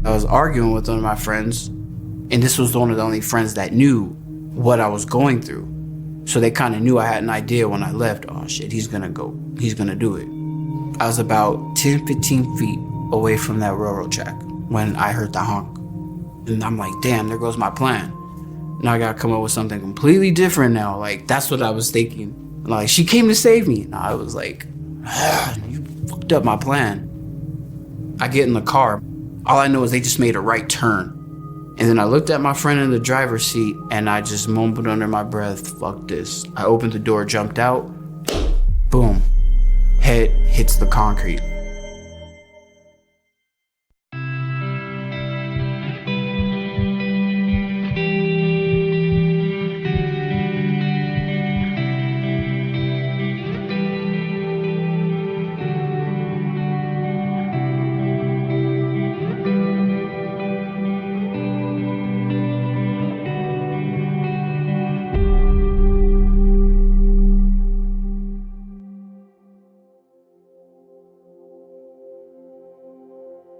I was arguing with one of my friends, and this was one of the only friends that knew what I was going through. So they kind of knew I had an idea when I left. Oh shit, he's gonna do it. I was about 10, 15 feet away from that railroad track when I heard the honk. And I'm like, damn, there goes my plan. Now I gotta come up with something completely different now. Like, that's what I was thinking. Like, she came to save me. And I was like, you fucked up my plan. I get in the car. All I know is they just made a right turn. And then I looked at my friend in the driver's seat and I just mumbled under my breath, fuck this. I opened the door, jumped out, boom, head hits the concrete.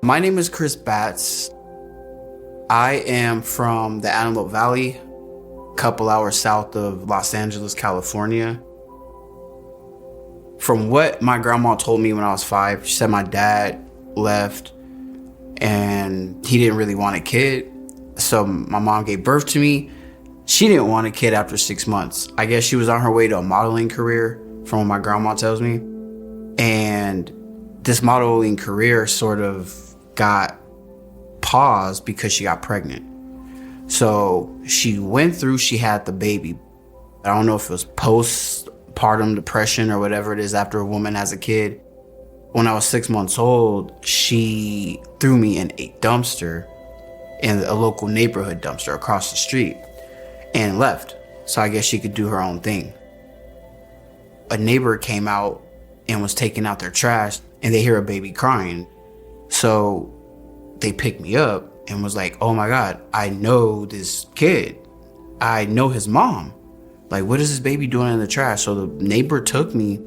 My name is Chris Batts. I am from the Antelope Valley, a couple hours south of Los Angeles, California. From what my grandma told me when I was 5, she said my dad left and he didn't really want a kid. So my mom gave birth to me. She didn't want a kid after 6 months. I guess she was on her way to a modeling career, from what my grandma tells me. And this modeling career sort of got paused because she got pregnant. So she had the baby. I don't know if it was postpartum depression or whatever it is after a woman has a kid. When I was 6 months old, she threw me in a dumpster, in a local neighborhood dumpster across the street, and left. So I guess she could do her own thing. A neighbor came out and was taking out their trash and they hear a baby crying. So they picked me up and was like, oh my God, I know this kid. I know his mom. Like, what is this baby doing in the trash? So the neighbor took me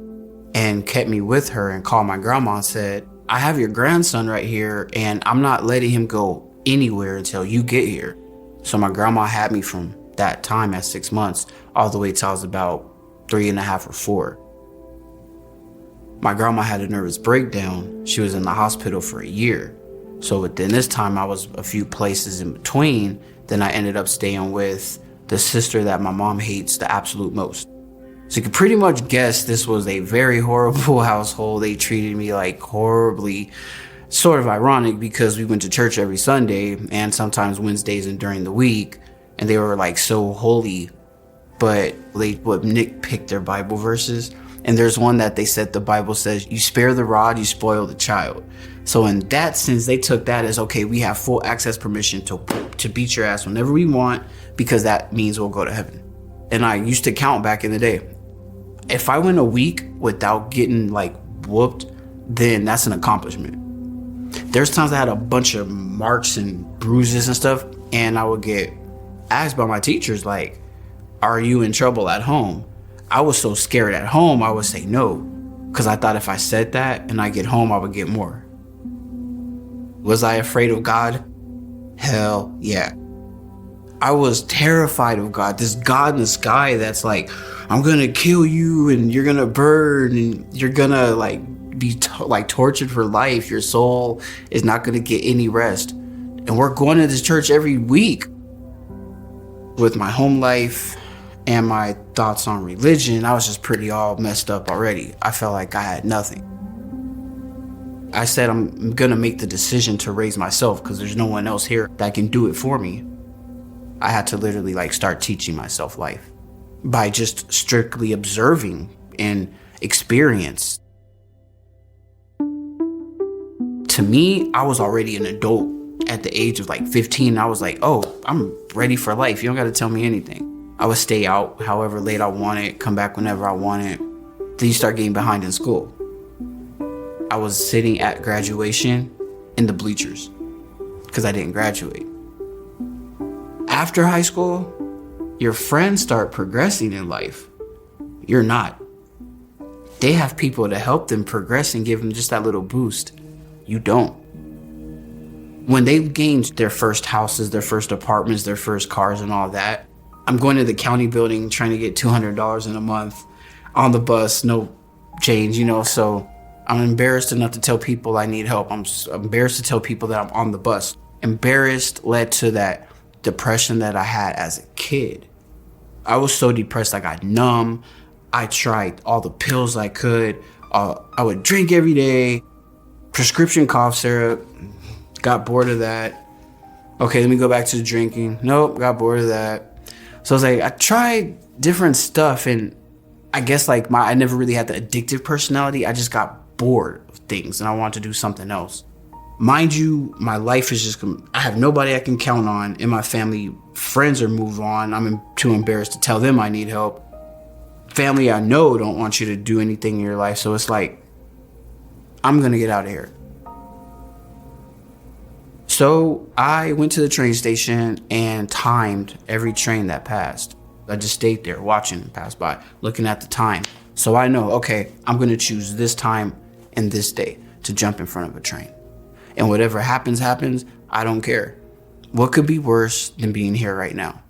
and kept me with her and called my grandma and said, I have your grandson right here and I'm not letting him go anywhere until you get here. So my grandma had me from that time at 6 months all the way till I was about 3.5 or 4. My grandma had a nervous breakdown. She was in the hospital for a year. So within this time, I was a few places in between. Then I ended up staying with the sister that my mom hates the absolute most. So you can pretty much guess this was a very horrible household. They treated me like horribly. Sort of ironic because we went to church every Sunday and sometimes Wednesdays and during the week. And they were like so holy, but they would nitpick their Bible verses. And there's one that they said the Bible says, you spare the rod, you spoil the child. So in that sense, they took that as, okay, we have full access permission to beat your ass whenever we want, because that means we'll go to heaven. And I used to count back in the day. If I went a week without getting like whooped, then that's an accomplishment. There's times I had a bunch of marks and bruises and stuff, and I would get asked by my teachers, like, are you in trouble at home? I was so scared at home, I would say no, because I thought if I said that and I get home, I would get more. Was I afraid of God? Hell yeah. I was terrified of God, this God in the sky that's like, I'm gonna kill you and you're gonna burn and you're gonna like be tortured for life. Your soul is not gonna get any rest. And we're going to this church every week. With my home life and my thoughts on religion, I was just pretty all messed up already. I felt like I had nothing. I said I'm gonna make the decision to raise myself because there's no one else here that can do it for me. I had to literally like start teaching myself life by just strictly observing and experience. To me, I was already an adult at the age of like 15. I was like, oh, I'm ready for life. You don't gotta tell me anything. I would stay out however late I wanted, come back whenever I wanted. Then you start getting behind in school. I was sitting at graduation in the bleachers because I didn't graduate. After high school, your friends start progressing in life. You're not. They have people to help them progress and give them just that little boost. You don't. When they gained their first houses, their first apartments, their first cars and all that, I'm going to the county building trying to get $200 in a month on the bus, no change, so I'm embarrassed enough to tell people I need help. I'm embarrassed to tell people that I'm on the bus. Embarrassed led to that depression that I had as a kid. I was so depressed I got numb. I tried all the pills I could. I would drink every day. Prescription cough syrup. Got bored of that. Okay, let me go back to the drinking. Nope, got bored of that. So I was like, I tried different stuff, and I guess like I never really had the addictive personality. I just got bored of things and I wanted to do something else. Mind you, my life is just, I have nobody I can count on in my family. Friends are moved on. I'm too embarrassed to tell them I need help. Family I know don't want you to do anything in your life. So it's like, I'm going to get out of here. So I went to the train station and timed every train that passed. I just stayed there watching it pass by, looking at the time. So I know, okay, I'm going to choose this time and this day to jump in front of a train. And whatever happens, happens. I don't care. What could be worse than being here right now?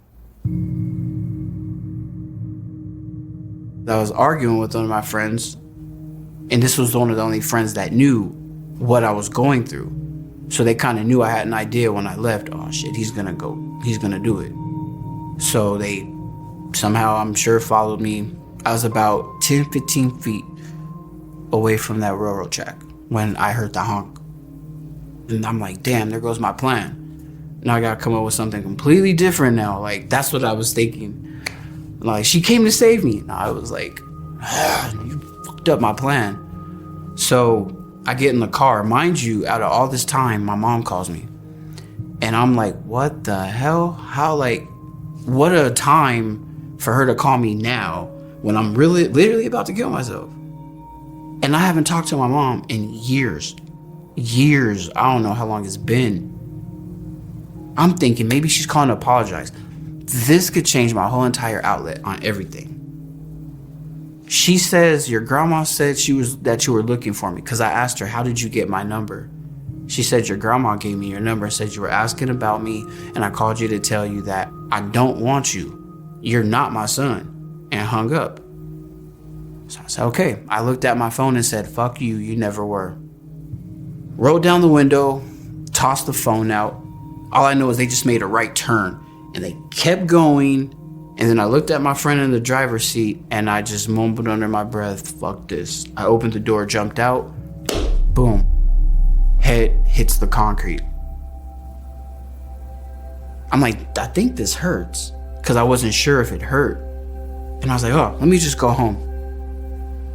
I was arguing with one of my friends, and this was one of the only friends that knew what I was going through. So they kind of knew I had an idea when I left. Oh shit, he's gonna do it. So they somehow, I'm sure, followed me. I was about 10, 15 feet away from that railroad track when I heard the honk. And I'm like, damn, there goes my plan. Now I gotta come up with something completely different now. Like, that's what I was thinking. Like, she came to save me. And I was like, you fucked up my plan. So I get in the car. Mind you, out of all this time, my mom calls me. And I'm like, what the hell? How, like, what a time for her to call me now when I'm literally about to kill myself. And I haven't talked to my mom in years. I don't know how long it's been. I'm thinking maybe she's calling to apologize. This could change my whole entire outlet on everything. She says, your grandma said that you were looking for me, because I asked her, how did you get my number? She said, your grandma gave me your number, said you were asking about me, and I called you to tell you that I don't want you. You're not my son, and hung up. So I said, okay. I looked at my phone and said, fuck you, you never were. Rolled down the window, tossed the phone out. All I know is they just made a right turn, and they kept going. And then I looked at my friend in the driver's seat, and I just mumbled under my breath, fuck this. I opened the door, jumped out, boom. Head hits the concrete. I'm like, I think this hurts, because I wasn't sure if it hurt. And I was like, oh, let me just go home.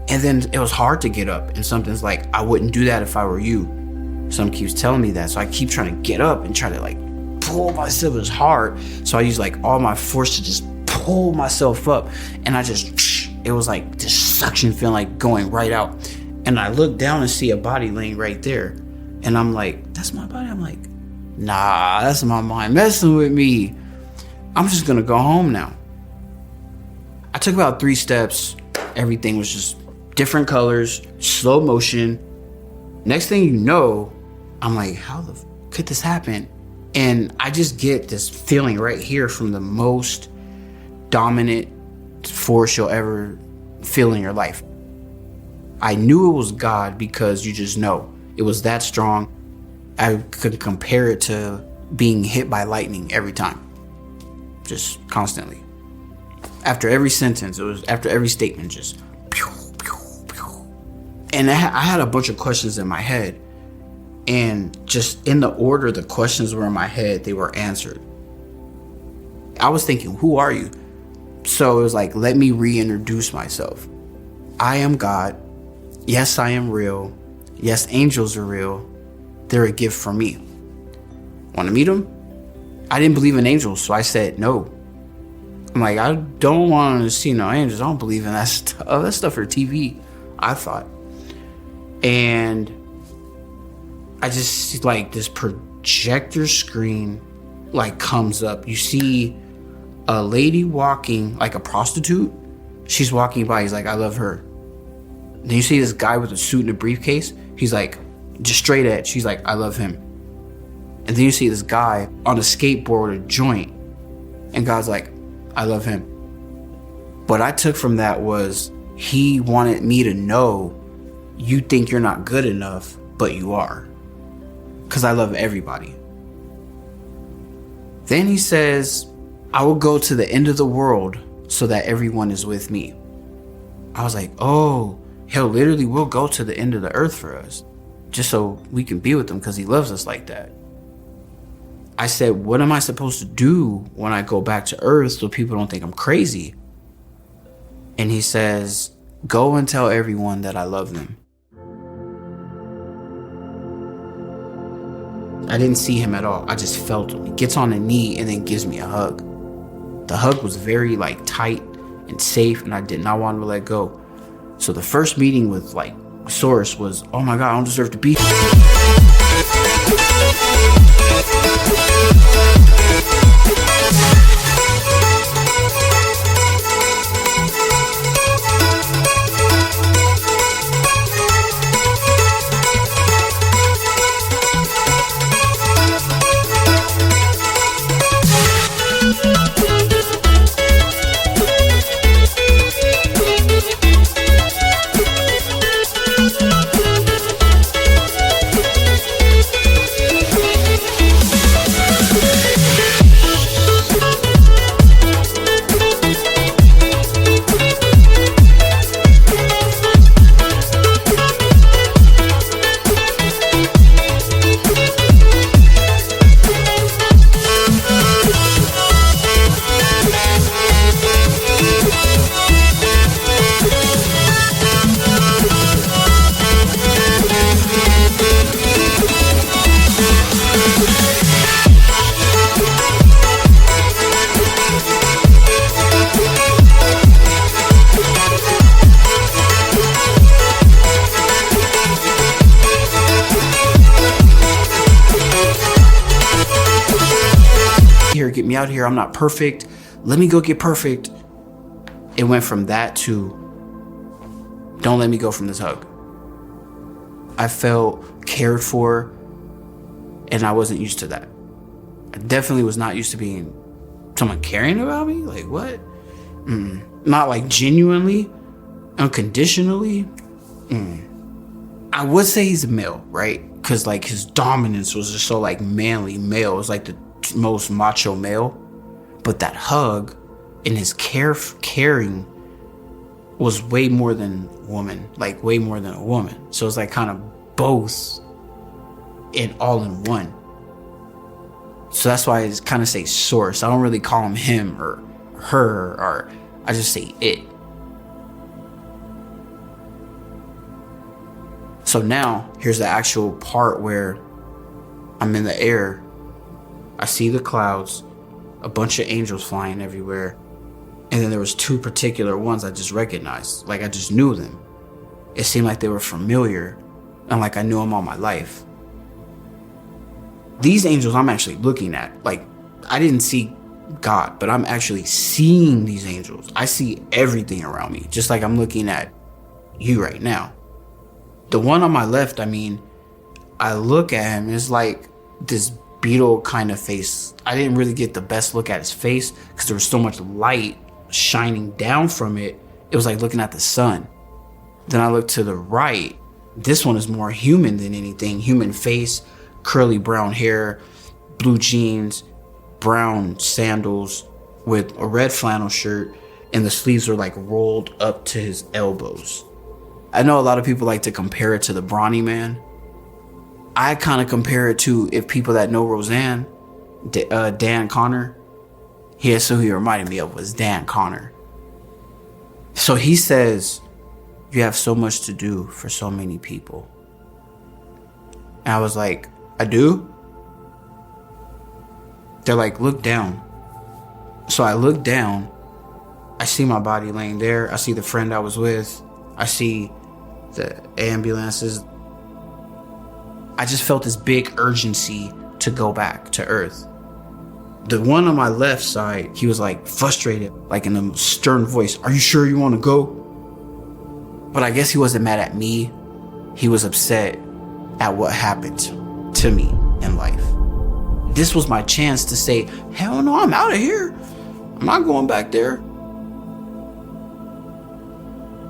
And then it was hard to get up, and something's like, I wouldn't do that if I were you. Something keeps telling me that, so I keep trying to get up and try to like pull myself. It's hard, so I use like all my force to just pull myself up, and it was like this suction feeling, like going right out. And I look down and see a body laying right there, and I'm like, that's my body? I'm like, nah, that's my mind messing with me. I'm just gonna go home now. I took about 3 steps. Everything was just different colors, slow motion. Next thing you know, I'm like, how could this happen? And I just get this feeling right here from the most dominant force you'll ever feel in your life. I knew it was God, because you just know it was that strong. I could compare it to being hit by lightning every time, just constantly. After every sentence, after every statement, just pew, pew, pew. And I had a bunch of questions in my head, and just in the order the questions were in my head, they were answered. I was thinking, who are you? So it was like, let me reintroduce myself. I am God. Yes, I am real. Yes, angels are real. They're a gift from me. Want to meet them? I didn't believe in angels, so I said no. I'm like, I don't want to see no angels. I don't believe in that stuff. Oh, that stuff for TV, I thought. And I just, like, this projector screen, like, comes up. You see a lady walking, like a prostitute. She's walking by. He's like, I love her. Then you see this guy with a suit and a briefcase. He's like, just straight edge. She's like, I love him. And then you see this guy on a skateboard with a joint, and God's like, I love him. What I took from that was he wanted me to know, you think you're not good enough, but you are. Because I love everybody. Then he says, I will go to the end of the world so that everyone is with me. I was like, oh, he'll literally will go to the end of the earth for us, just so we can be with him because he loves us like that. I said, what am I supposed to do when I go back to earth so people don't think I'm crazy? And he says, go and tell everyone that I love them. I didn't see him at all. I just felt him. He gets on a knee and then gives me a hug. The hug was very tight and safe, and I did not want to let go. So the first meeting with Source was, oh my God, I don't deserve to be here. Get me out here. I'm not perfect. Let me go get perfect. It went from that to, don't let me go from this hug. I felt cared for, and I wasn't used to that. I definitely was not used to being someone caring about me. Like, what? Not genuinely, unconditionally. I would say he's a male, right? Because his dominance was just so manly male. It was the most macho male, but that hug and his caring was way more than woman, way more than a woman. So it's kind of both and all in one. So that's why I just kind of say Source. I don't really call him or her, or I just say it. So now here's the actual part where I'm in the air. I see the clouds, a bunch of angels flying everywhere. And then there was two particular ones I just recognized. I just knew them. It seemed like they were familiar, and I knew them all my life. These angels I'm actually looking at. I didn't see God, but I'm actually seeing these angels. I see everything around me, just like I'm looking at you right now. The one on my left, I look at him, it's this beetle kind of face. I didn't really get the best look at his face because there was so much light shining down from it. It was like looking at the sun. Then I looked to the right. This one is more human than anything. Human face, curly brown hair, blue jeans, brown sandals with a red flannel shirt, and the sleeves are rolled up to his elbows. I know a lot of people like to compare it to the Brawny Man. I kind of compare it to, if people that know Roseanne, Dan Connor. That's who he reminded me of, was Dan Connor. So he says, you have so much to do for so many people. And I was like, I do? They're like, look down. So I look down. I see my body laying there. I see the friend I was with. I see the ambulances. I just felt this big urgency to go back to Earth. The one on my left side, he was frustrated, in a stern voice. Are you sure you want to go? But I guess he wasn't mad at me. He was upset at what happened to me in life. This was my chance to say, hell no, I'm out of here. I'm not going back there.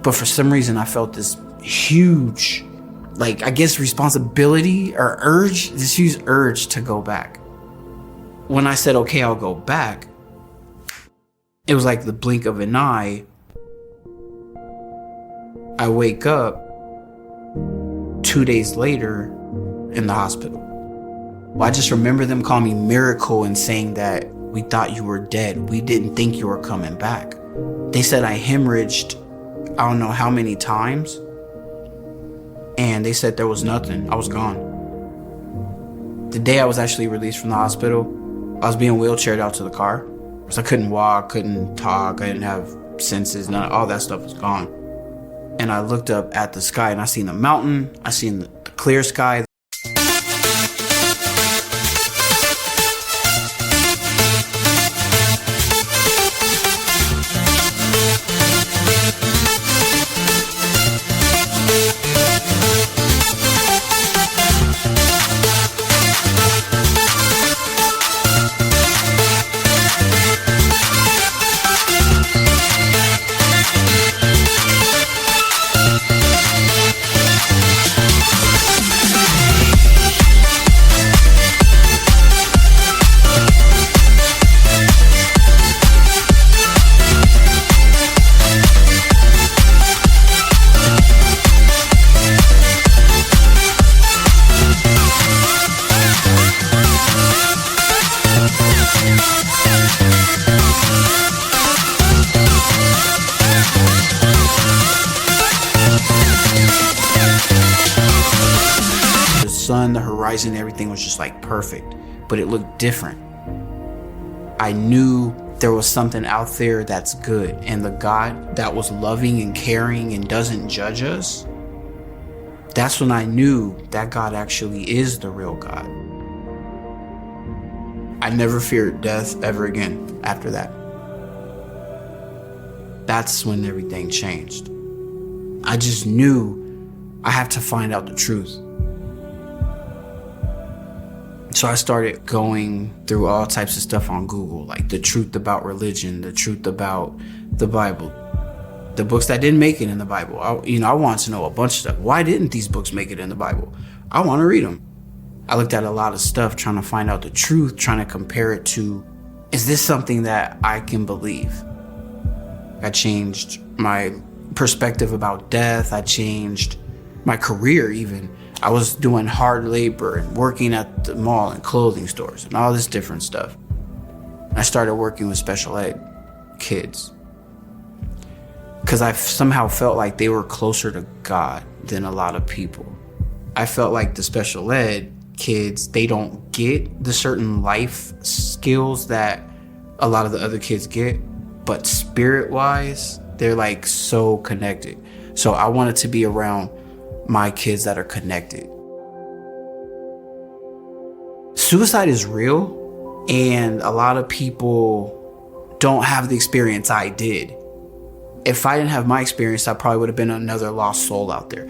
But for some reason, I felt this huge, like, I guess responsibility or urge, this huge urge to go back. When I said, okay, I'll go back, it was like the blink of an eye. I wake up 2 days later in the hospital. Well, I just remember them calling me Miracle and saying that we thought you were dead. We didn't think you were coming back. They said I hemorrhaged, I don't know how many times. And they said there was nothing. I was gone. The day I was actually released from the hospital, I was being wheelchaired out to the car. Because I couldn't walk, couldn't talk, I didn't have senses, all that stuff was gone. And I looked up at the sky and I seen the mountain, I seen the clear sky. Sun, the horizon, everything was just like perfect, but it looked different. I knew there was something out there that's good, and the God that was loving and caring and doesn't judge us, that's when I knew that God actually is the real God. I never feared death ever again after that. That's when everything changed. I just knew I have to find out the truth. So I started going through all types of stuff on Google, like the truth about religion, the truth about the Bible, the books that didn't make it in the Bible. I wanted to know a bunch of stuff. Why didn't these books make it in the Bible? I want to read them. I looked at a lot of stuff trying to find out the truth, trying to compare it to, is this something that I can believe? I changed my perspective about death. I changed my career even. I was doing hard labor and working at the mall and clothing stores and all this different stuff. I started working with special ed kids because I somehow felt like they were closer to God than a lot of people. I felt like the special ed kids, they don't get the certain life skills that a lot of the other kids get, but spirit-wise, they're like so connected. So I wanted to be around my kids that are connected. Suicide is real, and a lot of people don't have the experience I did. If I didn't have my experience, I probably would have been another lost soul out there.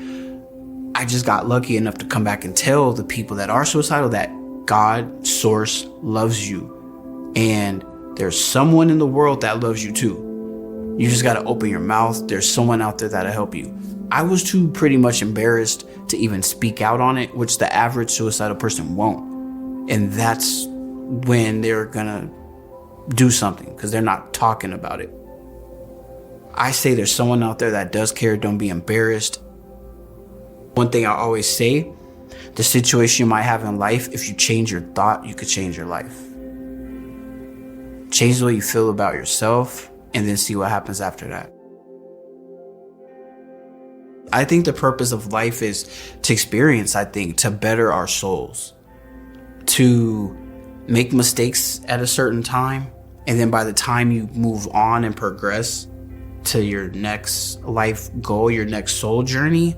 I just got lucky enough to come back and tell the people that are suicidal that God, Source, loves you. And there's someone in the world that loves you too. You just got to open your mouth. There's someone out there that'll help you. I was too pretty much embarrassed to even speak out on it, which the average suicidal person won't. And that's when they're gonna do something, because they're not talking about it. I say there's someone out there that does care. Don't be embarrassed. One thing I always say, the situation you might have in life, if you change your thought, you could change your life. Change the way you feel about yourself, and then see what happens after that. I think the purpose of life is to experience, to better our souls, to make mistakes at a certain time, and then by the time you move on and progress to your next life goal, your next soul journey,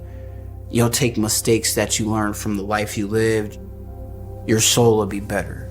you'll take mistakes that you learned from the life you lived. Your soul will be better.